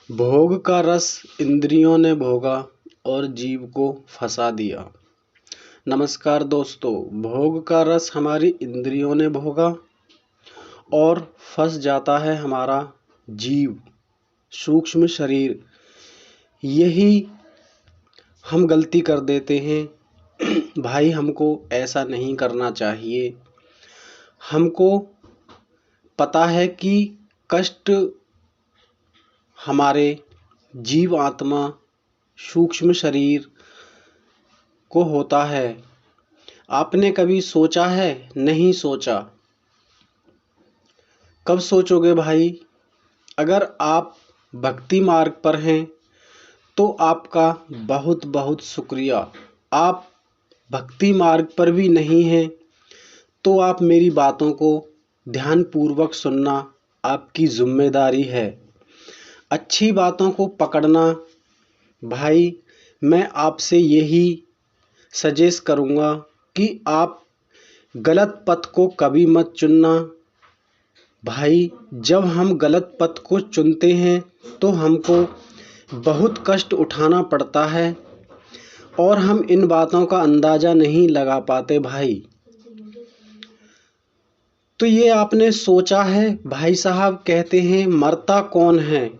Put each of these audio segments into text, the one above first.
भोग का रस इंद्रियों ने भोगा और जीव को फंसा दिया। नमस्कार दोस्तों, भोग का रस हमारी इंद्रियों ने भोगा और फंस जाता है हमारा जीव, सूक्ष्म शरीर। यही हम गलती कर देते हैं। भाई, हमको ऐसा नहीं करना चाहिए। हमको पता है कि कष्ट हमारे जीव आत्मा सूक्ष्म शरीर को होता है। आपने कभी सोचा है? नहीं सोचा। कब सोचोगे भाई? अगर आप भक्ति मार्ग पर हैं तो आपका बहुत बहुत शुक्रिया। आप भक्ति मार्ग पर भी नहीं हैं तो आप मेरी बातों को ध्यानपूर्वक सुनना आपकी जिम्मेदारी है। अच्छी बातों को पकड़ना। भाई, मैं आपसे यही सजेस्ट करूँगा कि आप गलत पथ को कभी मत चुनना। भाई, जब हम गलत पथ को चुनते हैं तो हमको बहुत कष्ट उठाना पड़ता है और हम इन बातों का अंदाज़ा नहीं लगा पाते भाई। तो ये आपने सोचा है? भाई साहब कहते हैं मरता कौन है?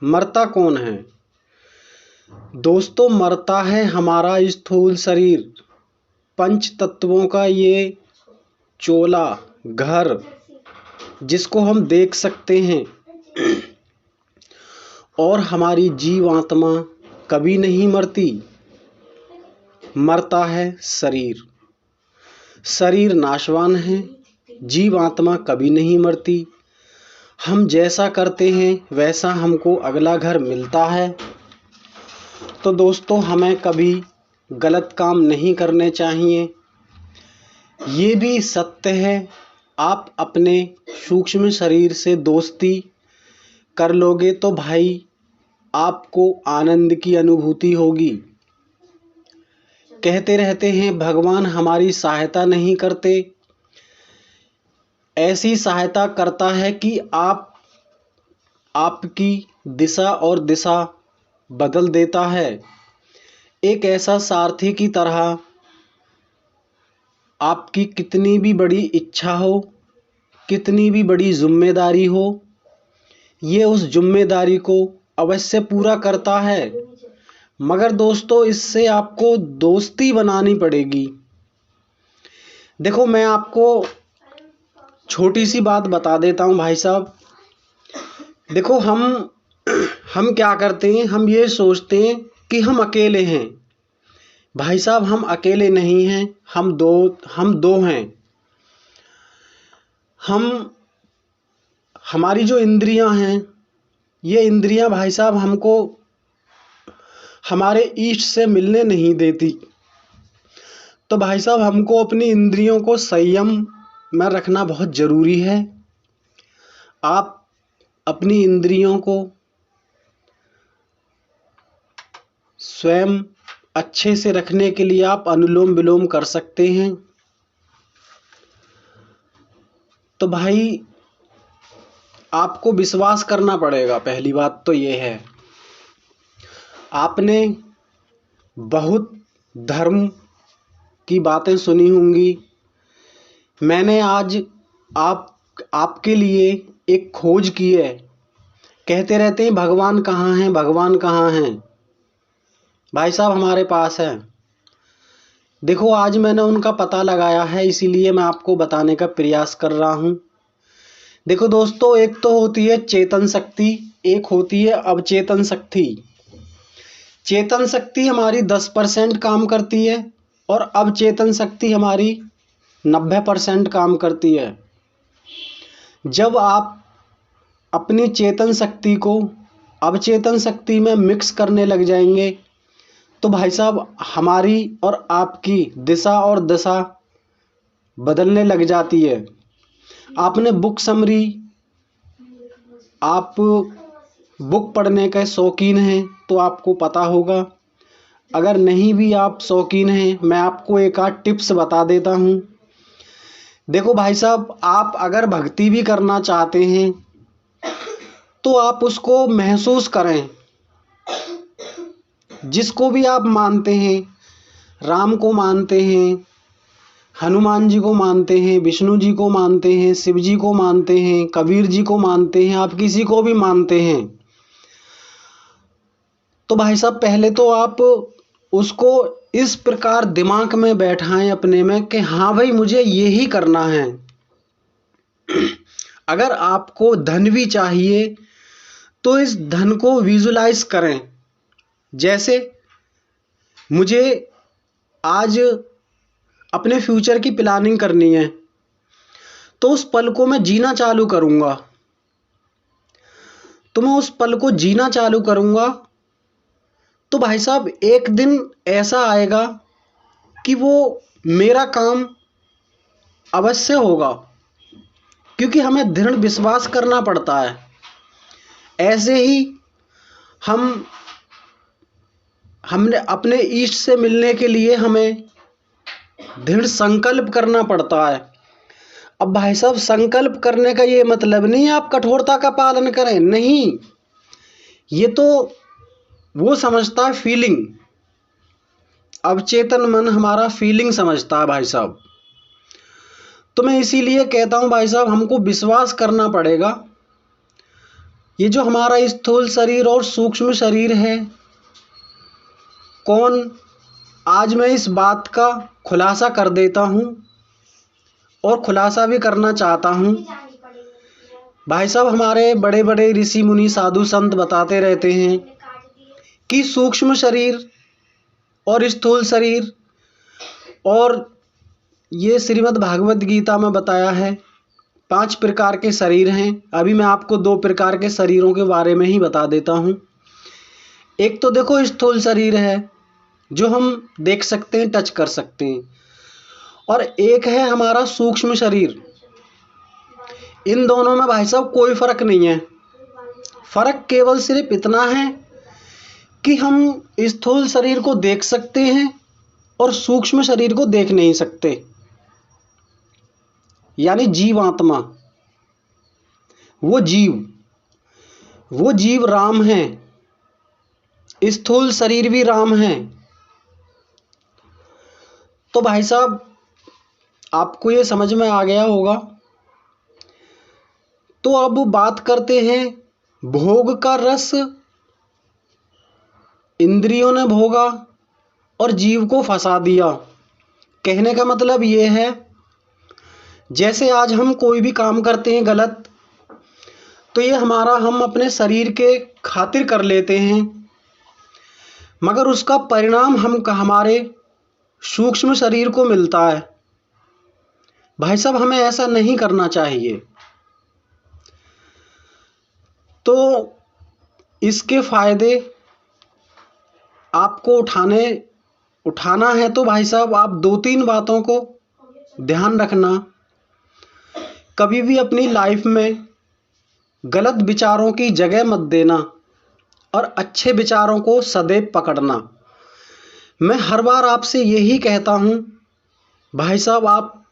मरता कौन है? दोस्तों, मरता है हमारा स्थूल शरीर, पंच तत्वों का ये चोला घर जिसको हम देख सकते हैं। और हमारी जीव आत्मा कभी नहीं मरती। मरता है शरीर। शरीर नाशवान है, जीव आत्मा कभी नहीं मरती। हम जैसा करते हैं वैसा हमको अगला घर मिलता है। तो दोस्तों, हमें कभी गलत काम नहीं करने चाहिए। ये भी सत्य है, आप अपने सूक्ष्म शरीर से दोस्ती कर लोगे तो भाई आपको आनंद की अनुभूति होगी। कहते रहते हैं भगवान हमारी सहायता नहीं करते। ऐसी सहायता करता है कि आपकी दिशा और दिशा बदल देता है। एक ऐसा सारथी की तरह आपकी कितनी भी बड़ी इच्छा हो, कितनी भी बड़ी जिम्मेदारी हो, ये उस जिम्मेदारी को अवश्य पूरा करता है। मगर दोस्तों, इससे आपको दोस्ती बनानी पड़ेगी। देखो, मैं आपको छोटी सी बात बता देता हूँ भाई साहब। देखो, हम क्या करते हैं, हम ये सोचते हैं कि हम अकेले हैं। भाई साहब, हम अकेले नहीं हैं, हम दो हैं। हमारी जो इंद्रियां हैं, ये इंद्रियां भाई साहब हमको हमारे इष्ट से मिलने नहीं देती। तो भाई साहब, हमको अपनी इंद्रियों को संयम में रखना बहुत ज़रूरी है। आप अपनी इंद्रियों को स्वयं अच्छे से रखने के लिए आप अनुलोम विलोम कर सकते हैं। तो भाई, आपको विश्वास करना पड़ेगा। पहली बात तो ये है, आपने बहुत धर्म की बातें सुनी होंगी। मैंने आज आपके लिए एक खोज की है। कहते रहते हैं भगवान कहाँ हैं, भगवान कहाँ हैं। भाई साहब, हमारे पास है। देखो, आज मैंने उनका पता लगाया है, इसीलिए मैं आपको बताने का प्रयास कर रहा हूँ। देखो दोस्तों, एक तो होती है चेतन शक्ति, एक होती है अवचेतन शक्ति। चेतन शक्ति हमारी 10% काम करती है और अवचेतन शक्ति हमारी 90% काम करती है। जब आप अपनी चेतन शक्ति को अवचेतन शक्ति में मिक्स करने लग जाएंगे तो भाई साहब हमारी और आपकी दिशा और दशा बदलने लग जाती है। आपने बुक समरी, आप बुक पढ़ने के शौकीन हैं तो आपको पता होगा। अगर नहीं भी आप शौकीन हैं, मैं आपको एक आध टिप्स बता देता हूँ। देखो भाई साहब, आप अगर भक्ति भी करना चाहते हैं तो आप उसको महसूस करें। जिसको भी आप मानते हैं, राम को मानते हैं, हनुमान जी को मानते हैं, विष्णु जी को मानते हैं, शिव जी को मानते हैं, कबीर जी को मानते हैं, आप किसी को भी मानते हैं, तो भाई साहब पहले तो आप उसको इस प्रकार दिमाग में बैठाएं अपने में कि हाँ भाई मुझे यही करना है। अगर आपको धन भी चाहिए तो इस धन को विजुलाइज करें। जैसे मुझे आज अपने फ्यूचर की प्लानिंग करनी है, तो उस पल को मैं जीना चालू करूँगा। तो मैं उस पल को जीना चालू करूँगा तो भाई साहब एक दिन ऐसा आएगा कि वो मेरा काम अवश्य होगा, क्योंकि हमें दृढ़ विश्वास करना पड़ता है। ऐसे ही हमने अपने इष्ट से मिलने के लिए हमें दृढ़ संकल्प करना पड़ता है। अब भाई साहब संकल्प करने का ये मतलब नहीं आप कठोरता का पालन करें, नहीं, ये तो वो समझता है फीलिंग। अवचेतन मन हमारा फीलिंग समझता है भाई साहब। तो मैं इसीलिए कहता हूँ भाई साहब हमको विश्वास करना पड़ेगा। ये जो हमारा स्थूल शरीर और सूक्ष्म शरीर है, आज मैं इस बात का खुलासा कर देता हूँ और खुलासा भी करना चाहता हूँ। भाई साहब हमारे बड़े बड़े ऋषि मुनि साधु संत बताते रहते हैं कि सूक्ष्म शरीर और स्थूल शरीर, और ये श्रीमद् भागवत गीता में बताया है 5 प्रकार के शरीर हैं। अभी मैं आपको 2 प्रकार के शरीरों के बारे में ही बता देता हूँ। एक तो देखो स्थूल शरीर है जो हम देख सकते हैं, टच कर सकते हैं, और एक है हमारा सूक्ष्म शरीर। इन दोनों में भाई साहब कोई फर्क नहीं है। फर्क केवल सिर्फ इतना है कि हम स्थूल शरीर को देख सकते हैं और सूक्ष्म शरीर को देख नहीं सकते, यानी जीवात्मा, वो जीव राम है, स्थूल शरीर भी राम है। तो भाई साहब आपको ये समझ में आ गया होगा। तो अब बात करते हैं भोग का रस इंद्रियों ने भोगा और जीव को फंसा दिया। कहने का मतलब ये है, जैसे आज हम कोई भी काम करते हैं गलत, तो ये हम अपने शरीर के खातिर कर लेते हैं, मगर उसका परिणाम हमारे सूक्ष्म शरीर को मिलता है। भाई साहब हमें ऐसा नहीं करना चाहिए। तो इसके फायदे आपको उठाना है तो भाई साहब आप 2-3 बातों को ध्यान रखना। कभी भी अपनी लाइफ में गलत विचारों की जगह मत देना और अच्छे विचारों को सदैव पकड़ना। मैं हर बार आपसे यही कहता हूँ भाई साहब, आप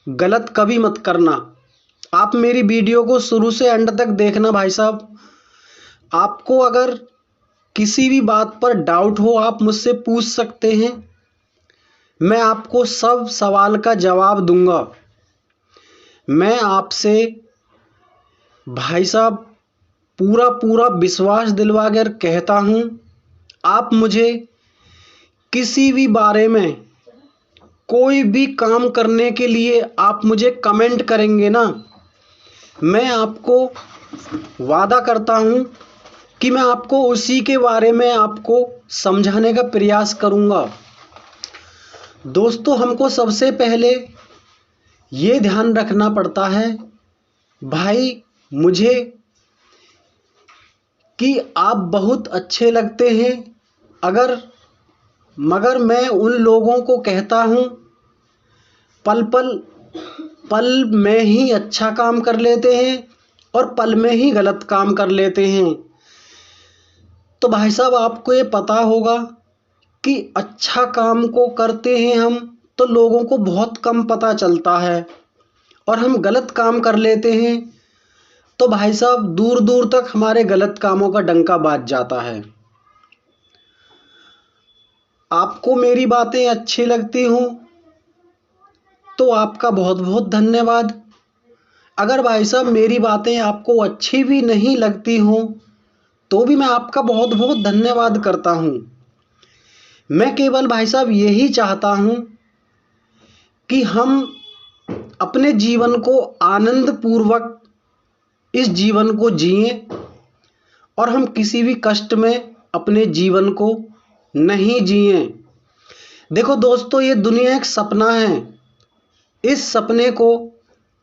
गलत कभी मत करना। आप मेरी वीडियो को शुरू से एंड तक देखना भाई साहब। आपको अगर किसी भी बात पर डाउट हो आप मुझसे पूछ सकते हैं, मैं आपको सब सवाल का जवाब दूंगा। मैं आपसे भाई साहब पूरा विश्वास दिलवा कर कहता हूँ, आप मुझे किसी भी बारे में कोई भी काम करने के लिए आप मुझे कमेंट करेंगे ना, मैं आपको वादा करता हूँ कि मैं आपको उसी के बारे में आपको समझाने का प्रयास करूँगा। दोस्तों हमको सबसे पहले ये ध्यान रखना पड़ता है भाई मुझे कि आप बहुत अच्छे लगते हैं, मगर मैं उन लोगों को कहता हूँ पल में ही अच्छा काम कर लेते हैं और पल में ही गलत काम कर लेते हैं। तो भाई साहब आपको ये पता होगा कि अच्छा काम को करते हैं हम तो लोगों को बहुत कम पता चलता है, और हम गलत काम कर लेते हैं तो भाई साहब दूर दूर तक हमारे गलत कामों का डंका बाज जाता है। आपको मेरी बातें अच्छी लगती हों तो आपका बहुत बहुत धन्यवाद। अगर भाई साहब मेरी बातें आपको अच्छी भी नहीं लगती हों तो भी मैं आपका बहुत बहुत धन्यवाद करता हूँ। मैं केवल भाई साहब यही चाहता हूँ कि हम अपने जीवन को आनंद पूर्वक इस जीवन को जिएं और हम किसी भी कष्ट में अपने जीवन को नहीं जिएं। देखो दोस्तों, ये दुनिया एक सपना है। इस सपने को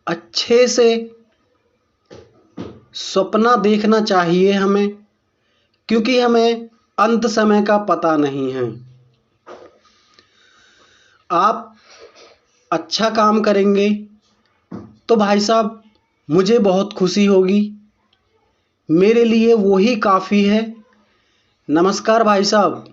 अच्छे से सपना देखना चाहिए हमें, क्योंकि हमें अंत समय का पता नहीं है। आप अच्छा काम करेंगे तो भाई साहब मुझे बहुत खुशी होगी, मेरे लिए वो ही काफ़ी है। नमस्कार भाई साहब।